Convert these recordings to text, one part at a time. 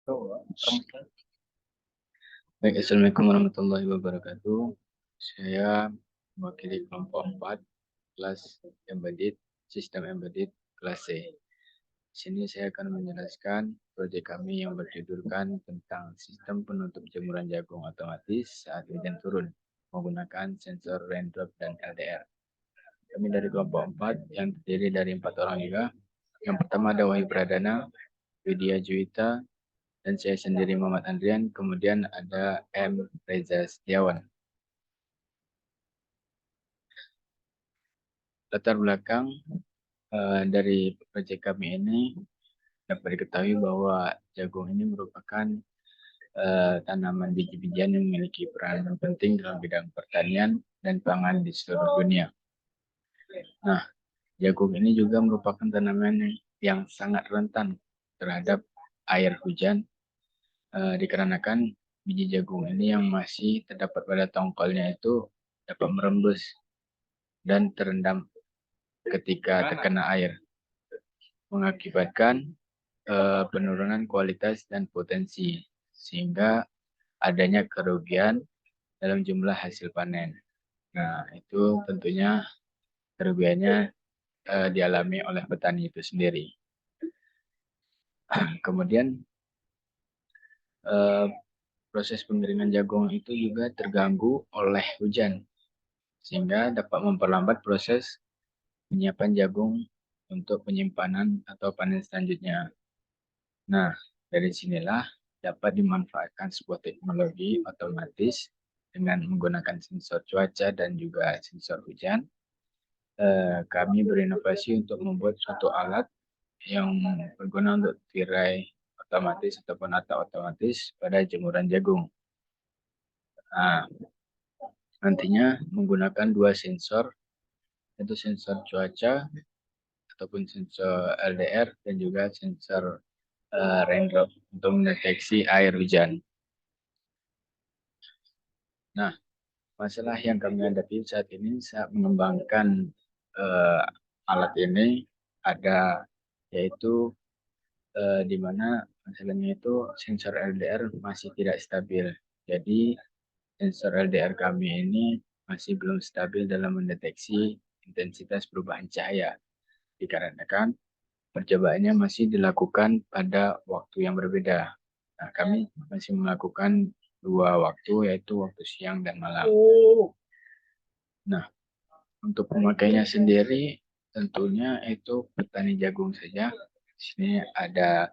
Baik, Assalamualaikum warahmatullahi wabarakatuh. Saya mewakili kelompok 4 kelas Embedded, Sistem Embedded kelas C. Di sini saya akan menjelaskan proyek kami yang berjudulkan tentang sistem penutup jemuran jagung otomatis saat hujan turun menggunakan sensor raindrop dan LDR. Kami dari kelompok 4 yang terdiri dari 4 orang juga. Yang pertama ada Wahyu Pradana, Widya Juwita, dan saya sendiri Muhammad Andrian, kemudian ada M. Reza Setiawan. Latar belakang dari proyek kami ini dapat diketahui bahwa jagung ini merupakan tanaman biji-bijian yang memiliki peran penting dalam bidang pertanian dan pangan di seluruh dunia. Nah, jagung ini juga merupakan tanaman yang sangat rentan terhadap air hujan dikarenakan biji jagung ini yang masih terdapat pada tongkolnya itu dapat merembes dan terendam ketika terkena air, mengakibatkan penurunan kualitas dan potensi, sehingga adanya kerugian dalam jumlah hasil panen. Nah, itu tentunya kerugiannya dialami oleh petani itu sendiri. Kemudian proses pengeringan jagung itu juga terganggu oleh hujan, sehingga dapat memperlambat proses penyiapan jagung untuk penyimpanan atau panen selanjutnya. Nah, dari sinilah dapat dimanfaatkan sebuah teknologi otomatis dengan menggunakan sensor cuaca dan juga sensor hujan. Kami berinovasi untuk membuat suatu alat yang berguna untuk tirai otomatis ataupun atap otomatis pada jemuran jagung. Nah, nantinya menggunakan dua sensor, yaitu sensor cuaca ataupun sensor LDR dan juga sensor raindrop untuk mendeteksi air hujan. Nah, masalah yang kami hadapi saat ini saat mengembangkan alat ini ada yaitu di mana masalahnya itu sensor LDR masih tidak stabil. Jadi sensor LDR kami ini masih belum stabil dalam mendeteksi intensitas perubahan cahaya dikarenakan percobaannya masih dilakukan pada waktu yang berbeda. Nah, kami masih melakukan dua waktu, yaitu waktu siang dan malam. Nah, untuk pemakainya sendiri, tentunya itu petani jagung saja. Di sini ada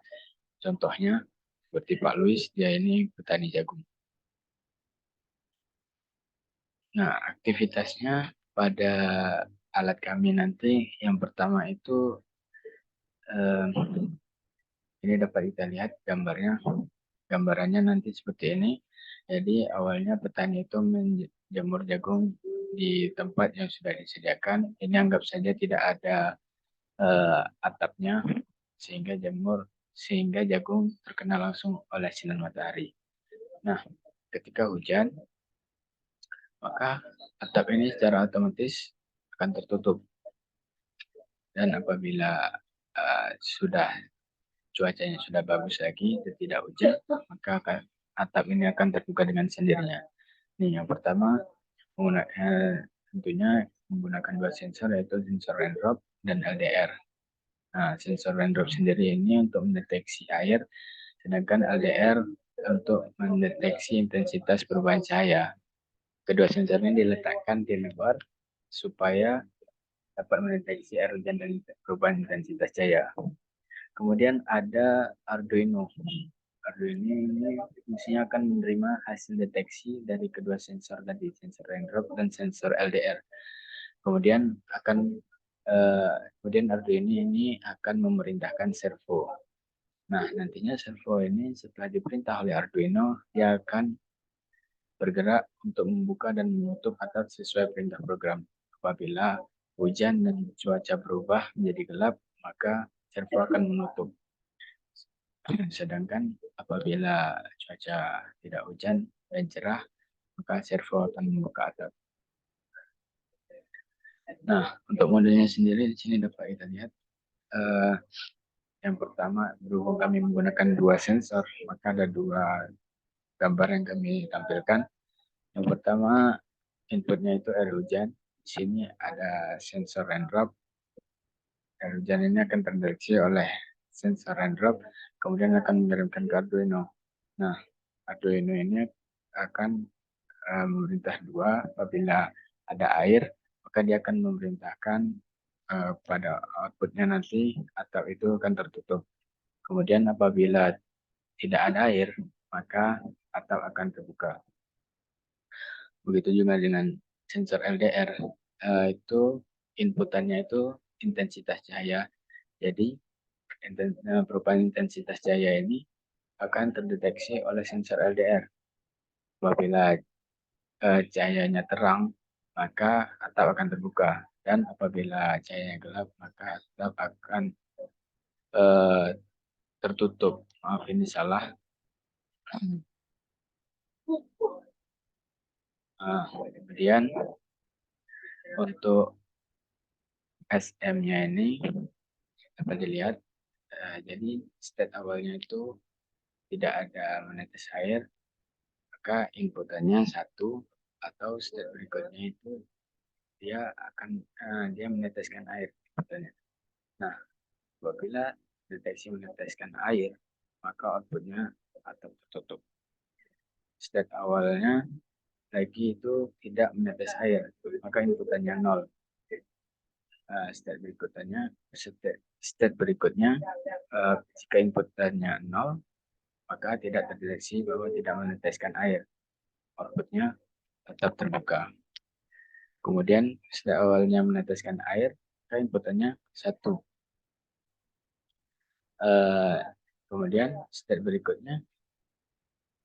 contohnya, seperti Pak Luis, dia ini petani jagung. Nah, aktivitasnya pada alat kami nanti, yang pertama itu ini dapat kita lihat gambarnya. Gambarannya nanti seperti ini. Jadi awalnya petani itu menjemur jagung di tempat yang sudah disediakan. Ini anggap saja tidak ada atapnya sehingga jagung terkena langsung oleh sinar matahari. Nah, ketika hujan, maka atap ini secara otomatis akan tertutup. Dan apabila sudah cuacanya sudah bagus lagi dan tidak hujan, maka atap ini akan terbuka dengan sendirinya. Ini yang pertama, tentunya menggunakan dua sensor, yaitu sensor raindrop dan LDR. Nah, sensor raindrop sendiri ini untuk mendeteksi air, sedangkan LDR untuk mendeteksi intensitas perubahan cahaya. Kedua sensor ini diletakkan di luar supaya dapat mendeteksi air hujan dan perubahan intensitas cahaya. Kemudian ada Arduino. Arduino ini fungsinya akan menerima hasil deteksi dari kedua sensor tadi, sensor raindrop dan sensor LDR. Kemudian Arduino ini akan memerintahkan servo. Nah, nantinya servo ini setelah diperintah oleh Arduino, dia akan bergerak untuk membuka dan menutup atap sesuai perintah program. Apabila hujan dan cuaca berubah menjadi gelap, maka servo akan menutup. Sedangkan apabila cuaca tidak hujan dan cerah, maka servo akan membuka atap. Nah, untuk modelnya sendiri di sini dapat kita lihat. Yang pertama, berhubung kami menggunakan dua sensor, maka ada dua gambar yang kami tampilkan. Yang pertama, inputnya itu air hujan. Di sini ada sensor raindrop. Air hujan ini akan terdeteksi oleh sensor raindrop, kemudian akan mengirimkan ke Arduino. Nah, Arduino ini akan memerintah dua, apabila ada air, maka dia akan memerintahkan pada outputnya nanti, atau itu akan tertutup. Kemudian apabila tidak ada air, maka atap akan terbuka. Begitu juga dengan sensor LDR, itu inputannya itu intensitas cahaya. Jadi perubahan intensitas cahaya ini akan terdeteksi oleh sensor LDR. Apabila cahayanya terang, maka atap akan terbuka. Dan apabila cahayanya gelap, maka atap akan eh, tertutup. Maaf, ini salah. Kemudian untuk SM-nya ini dapat dilihat. Jadi state awalnya itu tidak ada menetes air, maka inputannya satu, atau state berikutnya itu dia meneteskan air. Nah, apabila deteksi meneteskan air, maka outputnya atap tertutup. State awalnya lagi itu tidak menetes air, maka inputannya nol. State berikutnya, jika inputannya nol, maka tidak terdeteksi bahwa tidak meneteskan air. Outputnya tetap terbuka. Kemudian state awalnya meneteskan air, maka inputannya satu. Kemudian state berikutnya,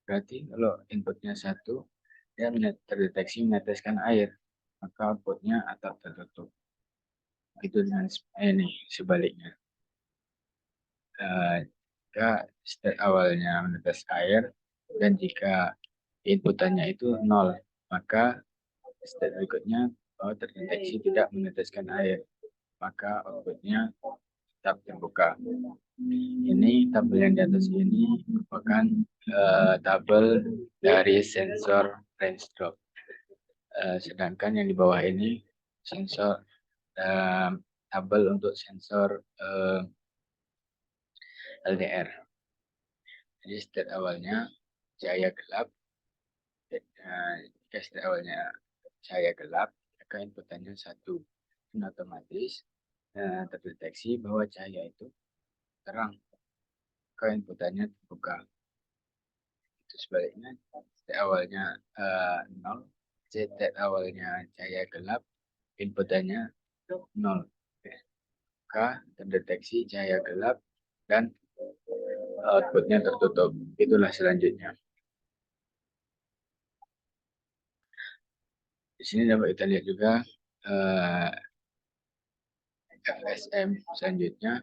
berarti kalau inputnya satu, dia terdeteksi meneteskan air, maka outputnya atap tertutup. Itu dengan ini sebaliknya. Jika state awalnya menetes air, dan jika inputannya itu nol, maka state berikutnya terdeteksi tidak meneteskan air, maka outputnya tetap terbuka. Ini tabel yang di atas ini merupakan tabel dari sensor range drop. Sedangkan yang di bawah ini sensor tabel untuk sensor LDR. Jadi state awalnya cahaya gelap. Jika state awalnya cahaya gelap, maka inputannya satu. Dan otomatis terdeteksi bahwa cahaya itu terang, maka inputannya terbuka. Itu sebaliknya, state awalnya 0, state awalnya cahaya gelap, inputannya 0. Maka terdeteksi cahaya gelap dan outputnya tertutup. Itulah selanjutnya. Di sini dapat kita lihat juga FSM selanjutnya.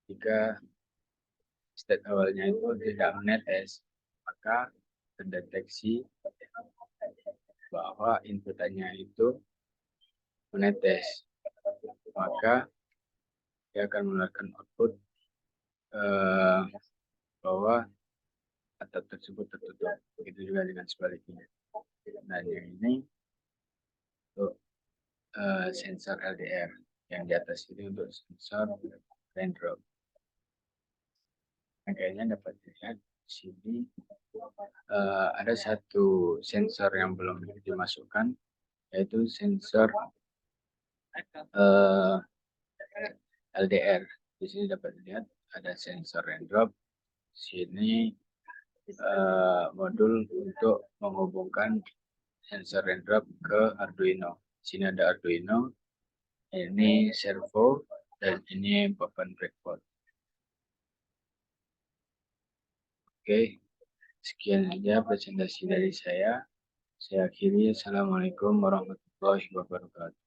Jika state awalnya itu tidak menetes, maka terdeteksi bahwa inputannya itu menetes. Maka dia akan mengeluarkan output bahwa atap tersebut tertutup. Begitu juga dengan sebaliknya. Nah, yang ini untuk sensor LDR. Yang di atas ini untuk sensor raindrop. Nah, kayaknya dapat dilihat di sini ada satu sensor yang belum dimasukkan, yaitu sensor LDR. Di sini dapat dilihat ada sensor raindrop. Di sini modul untuk menghubungkan sensor raindrop ke Arduino. Di sini ada Arduino, ini servo, dan ini papan breadboard. Oke, sekian saja presentasi dari saya. Saya akhiri. Assalamualaikum warahmatullahi wabarakatuh.